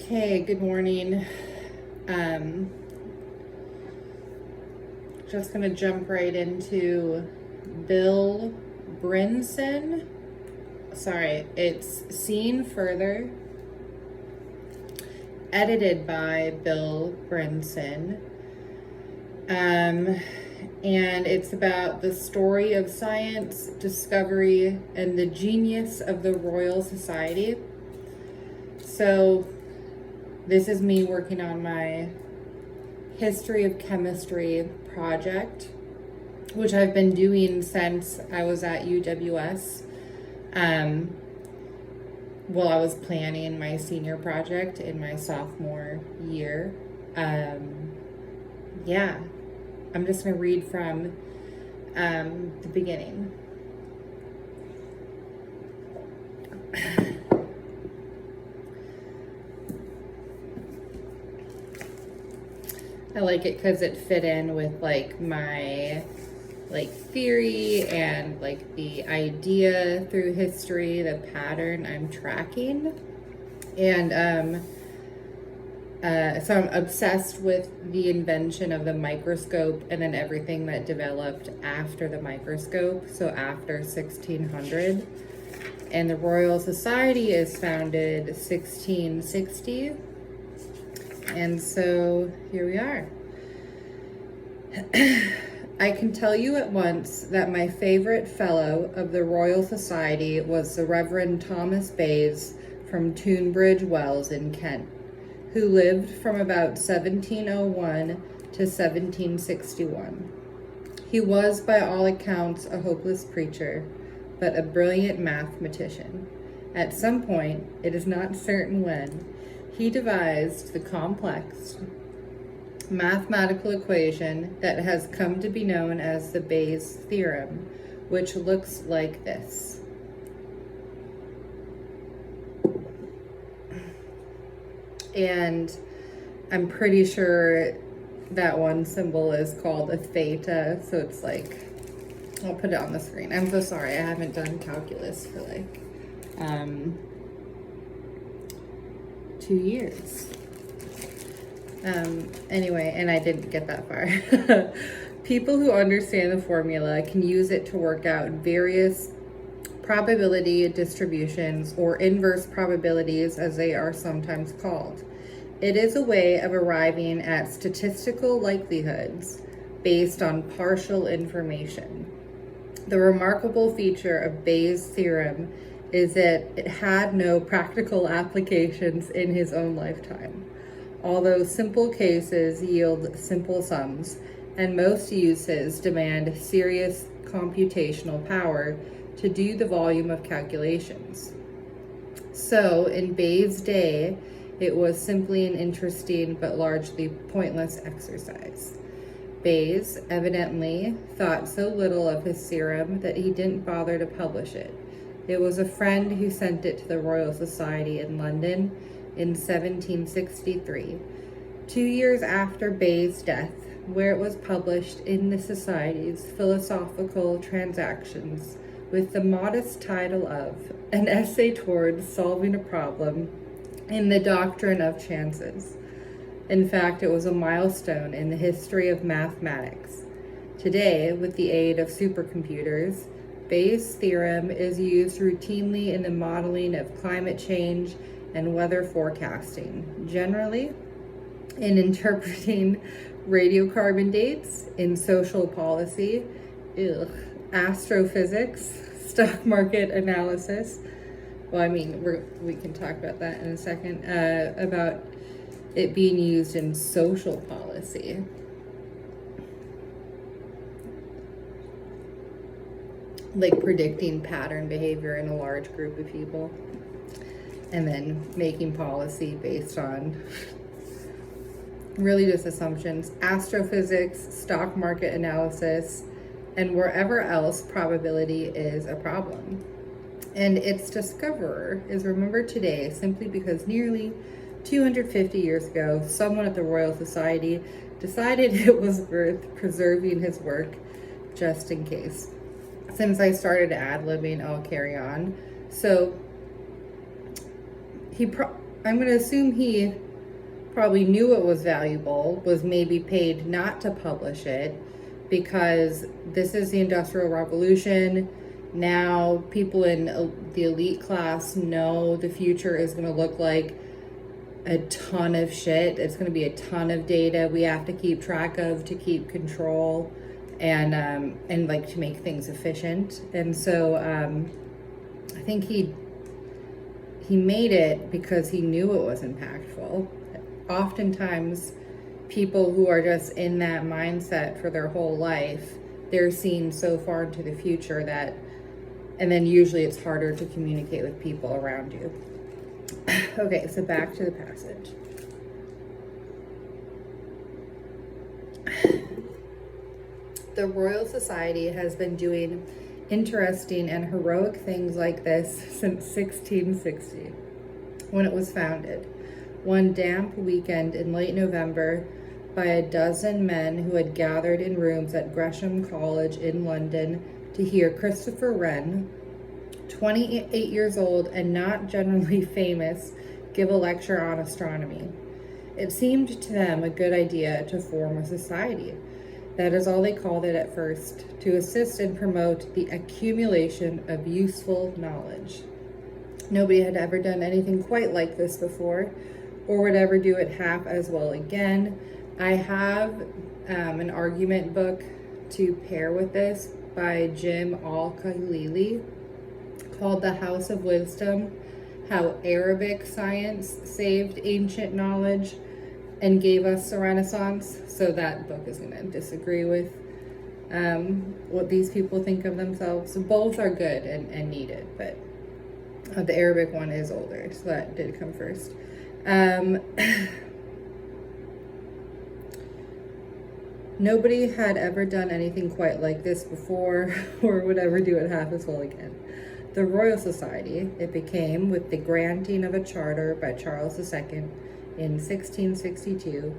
Okay, good morning. Um, just gonna jump right into Bill Brinson. Sorry, it's Seen Further, edited by Bill Brinson. And it's about the story of science, discovery, and the genius of the Royal Society. So this is me working on my history of chemistry project, which I've been doing since I was at UWS. Well, I was planning my senior project in my sophomore year. Yeah, I'm just going to read from the beginning. I like it because it fit in with like my theory and like the idea through history, the pattern I'm tracking. And so I'm obsessed with the invention of the microscope and then everything that developed after the microscope, so after 1600. And the Royal Society is founded 1660. And so here we are. I can tell you at once that my favorite fellow of the Royal Society was the Reverend Thomas Bayes from Tunbridge Wells in Kent, who lived from about 1701 to 1761. He was, by all accounts, a hopeless preacher, but a brilliant mathematician. At some point, it is not certain when, he devised the complex mathematical equation that has come to be known as the Bayes theorem, which looks like this. And I'm pretty sure that one symbol is called a theta, so it's like, I'll put it on the screen. I'm so sorry, I haven't done calculus for like 2 years. Anyway, and I didn't get that far. People who understand the formula can use it to work out various probability distributions, or inverse probabilities as they are sometimes called. It is a way of arriving at statistical likelihoods based on partial information. The remarkable feature of Bayes' theorem is that it had no practical applications in his own lifetime. Although simple cases yield simple sums, and most uses demand serious computational power to do the volume of calculations. So, in Bayes' day, it was simply an interesting but largely pointless exercise. Bayes evidently thought so little of his theorem that he didn't bother to publish it. It was a friend who sent it to the Royal Society in London in 1763, 2 years after Bayes' death, where it was published in the Society's Philosophical Transactions with the modest title of An Essay Towards Solving a Problem in the Doctrine of Chances. In fact, it was a milestone in the history of mathematics. Today, with the aid of supercomputers, Bayes' theorem is used routinely in the modeling of climate change and weather forecasting, generally in interpreting radiocarbon dates, in social policy, astrophysics, stock market analysis. Well, I mean, we can talk about that in a second, about it being used in social policy. Like predicting pattern behavior in a large group of people, and then making policy based on really just assumptions, astrophysics, stock market analysis, and wherever else probability is a problem. And its discoverer is remembered today simply because nearly 250 years ago, someone at the Royal Society decided it was worth preserving his work just in case. Since I started ad-libbing, I'll carry on. So I'm going to assume he probably knew it was valuable, was maybe paid not to publish it, because this is the Industrial Revolution. Now people in the elite class know the future is going to look like a ton of shit. It's going to be a ton of data we have to keep track of to keep control and like to make things efficient. And so I think he made it because he knew it was impactful. Oftentimes people who are just in that mindset for their whole life, they're seeing so far into the future that, and then usually it's harder to communicate with people around you. Okay, so back to the passage. The Royal Society has been doing interesting and heroic things like this since 1660, when it was founded. One damp weekend in late November, by a dozen men who had gathered in rooms at Gresham College in London to hear Christopher Wren, 28 years old and not generally famous, give a lecture on astronomy. It seemed to them a good idea to form a society. That is all they called it at first, to assist and promote the accumulation of useful knowledge. Nobody had ever done anything quite like this before, or would ever do it half as well again. I have an argument book to pair with this by Jim Al-Khalili called The House of Wisdom: How Arabic Science Saved Ancient Knowledge and Gave Us the Renaissance. So that book is going to disagree with what these people think of themselves. So both are good and needed, but the Arabic one is older, so that did come first. Nobody had ever done anything quite like this before, or would ever do it half as well again. The Royal Society, it became, with the granting of a charter by Charles II in 1662,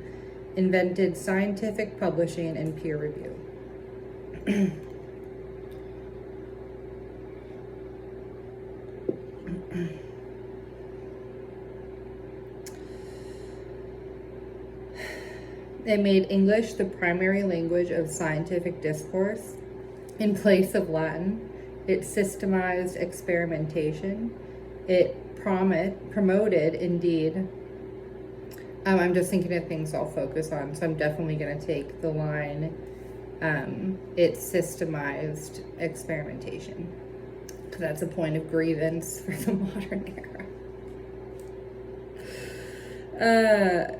invented scientific publishing and peer review. It made English the primary language of scientific discourse in place of Latin. It systemized experimentation. It promoted, indeed, I'm just thinking of things I'll focus on, so I'm definitely going to take the line, it systemized experimentation, because that's a point of grievance for the modern era.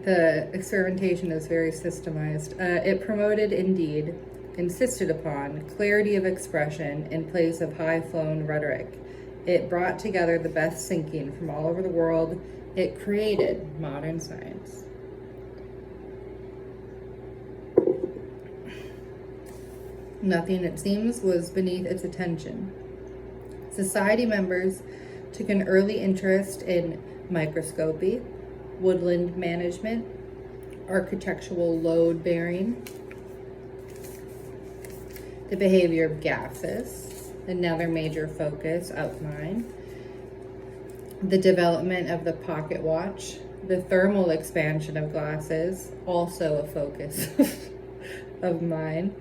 The experimentation is very systemized. It promoted, indeed, insisted upon clarity of expression in place of high-flown rhetoric. It brought together the best thinking from all over the world. It created modern science. Nothing, it seems, was beneath its attention. Society members took an early interest in microscopy, woodland management, architectural load bearing, the behavior of gases, another major focus of mine, the development of the pocket watch, the thermal expansion of glasses, also a focus of mine,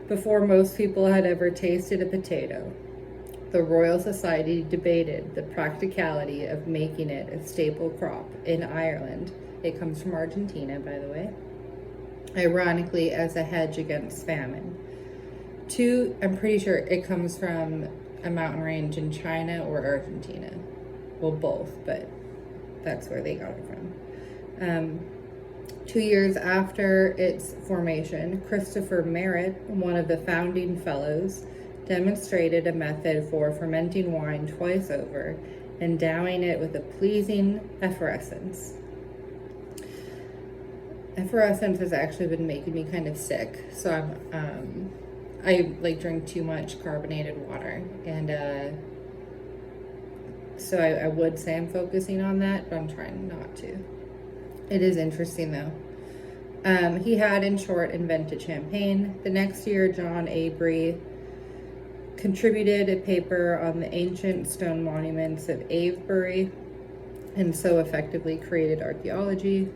before most people had ever tasted a potato. The Royal Society debated the practicality of making it a staple crop in Ireland. It comes from Argentina, by the way. Ironically, as a hedge against famine. I'm pretty sure it comes from a mountain range in China or Argentina. Well, both, but that's where they got it from. 2 years after its formation, Christopher Merritt, one of the founding fellows, demonstrated a method for fermenting wine twice over, endowing it with a pleasing effervescence. Effervescence has actually been making me kind of sick, so I like drink too much carbonated water, and so I would say I'm focusing on that, but I'm trying not to. It is interesting though. He had, in short, invented champagne. The next year, John Avery contributed a paper on the ancient stone monuments of Avebury. and so effectively created archaeology.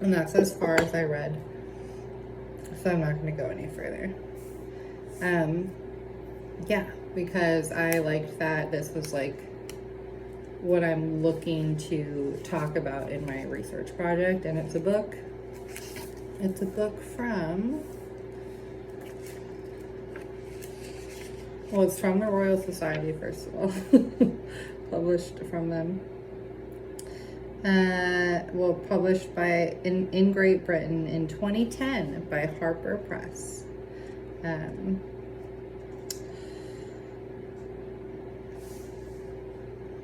And that's as far as I read. So I'm not going to go any further. Yeah, because I liked that this was like what I'm looking to talk about in my research project. And it's a book. It's a book from, well, it's from the Royal Society, first of all. Published from them. Well, published by in Great Britain in 2010 by Harper Press.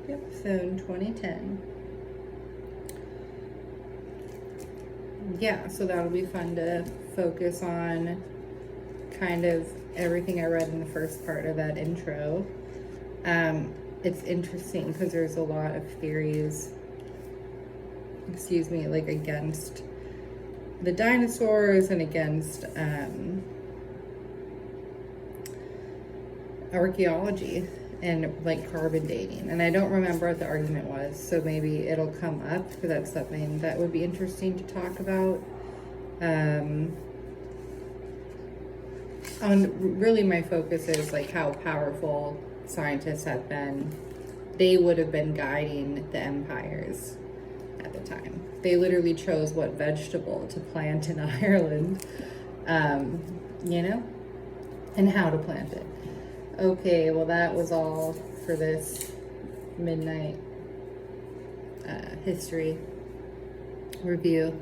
Yep, so in 2010. Yeah, so that'll be fun to focus on kind of everything I read in the first part of that intro. It's interesting because there's a lot of theories, like against the dinosaurs and against archaeology and like carbon dating. And I don't remember what the argument was, so maybe it'll come up because that's something that would be interesting to talk about. And really my focus is like how powerful scientists have been. They would have been guiding the empires at the time. They literally chose what vegetable to plant in Ireland, and how to plant it. Okay, well that was all for this midnight history review.